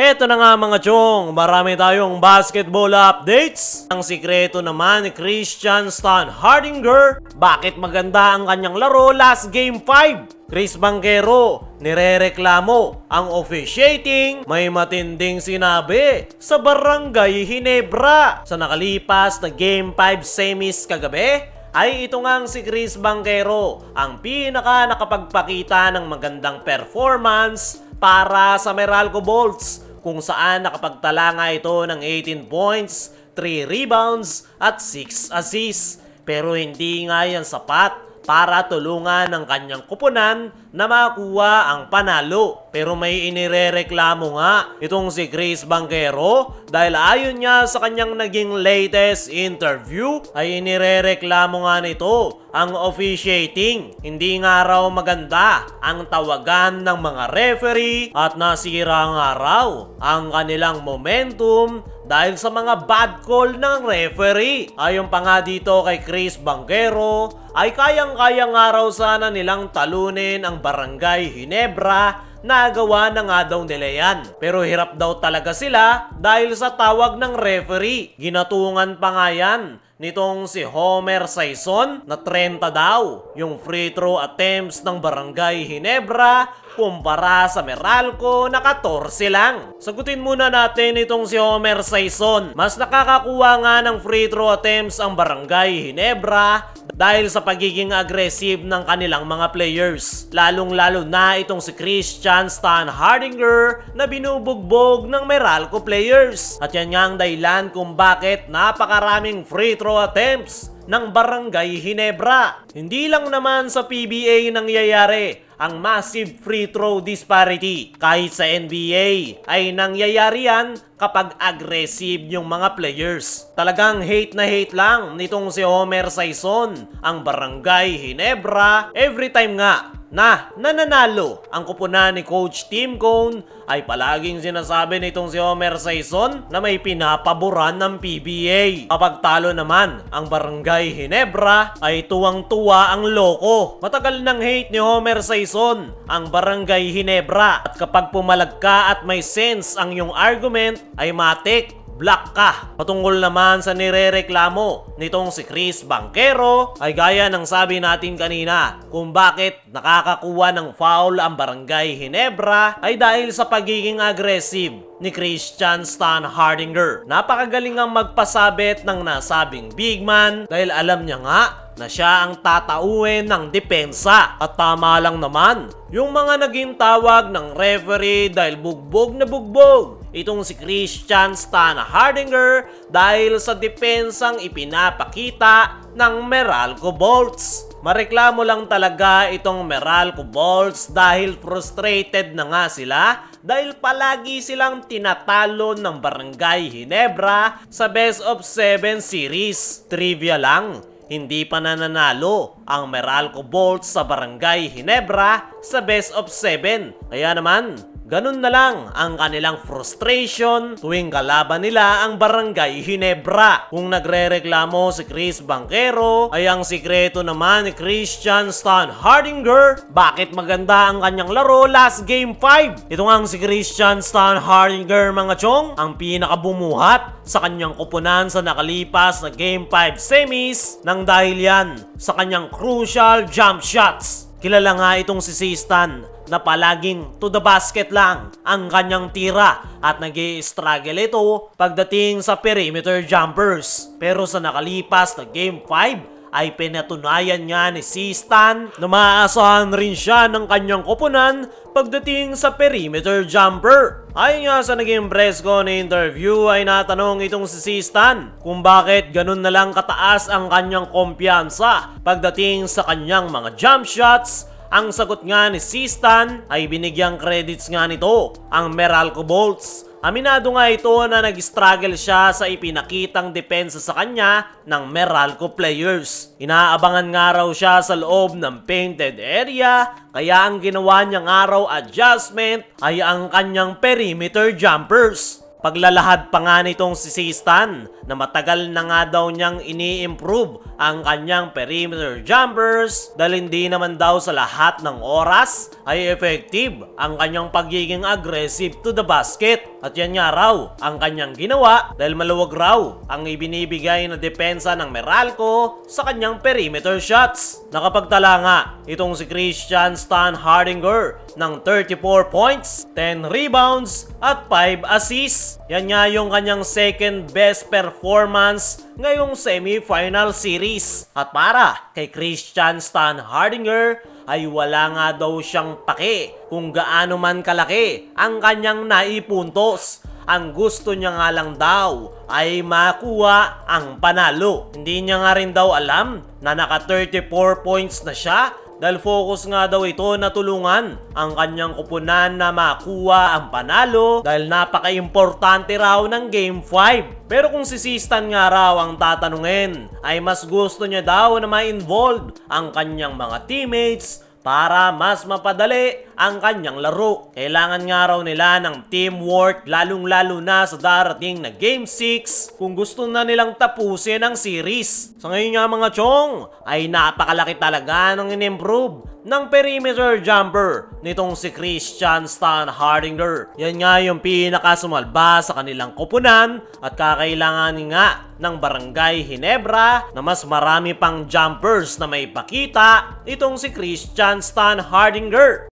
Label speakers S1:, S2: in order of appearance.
S1: Eto na nga mga chong, marami tayong basketball updates. Ang sikreto naman ni Christian Stan Hardinger, bakit maganda ang kanyang laro last game 5? Chris Banchero, nirereklamo ang officiating, may matinding sinabi sa Barangay Ginebra. Sa nakalipas na game 5 semis kagabi, ay ito ngang si Chris Banchero ang pinaka nakapagpakita ng magandang performance para sa Meralco Bolts, kung saan nakapagtala nga ito ng 18 points, 3 rebounds at 6 assists. Pero hindi nga yan sapat para tulungan ng kanyang kupunan na makuha ang panalo. Pero may inirereklamo nga itong si Chris Banchero dahil ayon niya sa kanyang naging latest interview ay inirereklamo nga nito ang officiating. Hindi nga raw maganda ang tawagan ng mga referee at nasira nga raw ang kanilang momentum dahil sa mga bad call ng referee. Ayon pa nga dito kay Chris Banchero ay kayang-kaya nga raw sana nilang talunin ang Barangay Ginebra, nagawa na nga daw nila yan. Pero hirap daw talaga sila dahil sa tawag ng referee. Ginatungan pa nga yan nitong si Homer Saison na 30 daw yung free throw attempts ng Barangay Ginebra kumpara sa Meralco na 14 lang. Sagutin muna natin itong si Homer Saison. Mas nakakakuha nga ng free throw attempts ang Barangay Ginebra dahil sa pagiging aggressive ng kanilang mga players. Lalong-lalo na itong si Christian Stan Hardinger na binubugbog ng Meralco players. At yan nga ang dahilan kung bakit napakaraming free throw attempts ng Barangay Ginebra. Hindi lang naman sa PBA nangyayari ang massive free throw disparity. Kahit sa NBA ay nangyayari yan kapag aggressive yung mga players. Talagang hate na hate lang nitong si Homer Saison ang Barangay Ginebra every time nga na nananalo ang kupunan ni Coach Tim Cone ay palaging sinasabi nitong si Homer Saison na may pinapaboran ng PBA. Kapag talo naman ang Barangay Ginebra ay tuwang-tuwa ang loko. Matagal nang hate ni Homer Saison ang Barangay Ginebra at kapag pumalag ka at may sense ang iyong argument ay matik, black ka. Patungkol naman sa nirereklamo nitong si Chris Banchero ay gaya ng sabi natin kanina kung bakit nakakakuha ng foul ang Barangay Ginebra ay dahil sa pagiging aggressive ni Christian Stan Hardinger. Napakagaling ang magpasabit ng nasabing big man dahil alam niya nga na siya ang tatauhin ng depensa. At tama lang naman yung mga naging tawag ng referee dahil bugbog na bugbog itong si Christian Stan Hardinger dahil sa depensang ipinapakita ng Meralco Bolts. Mareklamo lang talaga itong Meralco Bolts dahil frustrated na nga sila dahil palagi silang tinatalo ng Barangay Ginebra sa Best of 7 series. Trivia lang, hindi pa nananalo ang Meralco Bolts sa Barangay Ginebra sa Best of 7. Kaya naman, ganun na lang ang kanilang frustration tuwing kalaban nila ang Barangay Ginebra. Kung nagrereklamo si Chris Banchero ay ang sikreto naman ni Christian Stan Hardinger, bakit maganda ang kanyang laro last game 5. Ito nga si Christian Stan Hardinger mga chong, ang pinakabumuhat sa kanyang kupunan sa nakalipas na game 5 semis nang dahil yan sa kanyang crucial jump shots. Kilala nga itong si Stan na palaging to the basket lang ang kanyang tira at nag-i-struggle ito pagdating sa perimeter jumpers. Pero sa nakalipas na game 5 ay pinatunayan niya ni Stan na maaasahan rin siya ng kanyang kupunan pagdating sa perimeter jumper. Ayon nga sa naging press con interview ay natanong itong si Stan kung bakit ganun na lang kataas ang kanyang kumpiyansa pagdating sa kanyang mga jump shots. Ang sagot nga ni Stan ay binigyang credits nga nito ang Meralco Bolts. Aminado nga ito na nag-struggle siya sa ipinakitang depensa sa kanya ng Meralco players. Inaabangan nga raw siya sa loob ng painted area, kaya ang ginawa niyang araw adjustment ay ang kanyang perimeter jumpers. Paglalahad pa nga nitong si Stan na matagal na nga daw niyang ini-improve ang kanyang perimeter jumpers dahil hindi naman daw sa lahat ng oras ay effective ang kanyang pagiging aggressive to the basket. At yan nga raw ang kanyang ginawa dahil maluwag raw ang ibinibigay na depensa ng Meralco sa kanyang perimeter shots. Nakapagtala nga itong si Christian Stan Hardinger ng 34 points, 10 rebounds at 5 assists. Yan nga yung kanyang second best performance ngayong semi-final series. At para kay Christian Stan Hardinger ay wala nga daw siyang pake kung gaano man kalaki ang kanyang naipuntos. Ang gusto niya nga lang daw ay makuha ang panalo. Hindi niya nga rin daw alam na naka 34 points na siya dahil focus nga daw ito na tulungan ang kanyang kupunan na makuha ang panalo dahil napaka-importante raw ng Game 5. Pero kung si Sistan nga raw ang tatanungin, ay mas gusto niya daw na ma-involve ang kanyang mga teammates para mas mapadali ang kanyang laro. Kailangan nga raw nila ng teamwork lalong-lalo na sa darating na Game 6 kung gusto na nilang tapusin ang series. Sa ngayon nga mga chong, ay napakalaki talaga ng in-improve ng perimeter jumper nitong si Christian Stan Hardinger. Yan nga yung pinakasumalba sa kanilang koponan at kakailanganin nga ng Barangay Ginebra na mas marami pang jumpers na may pakita itong si Christian Stan Hardinger.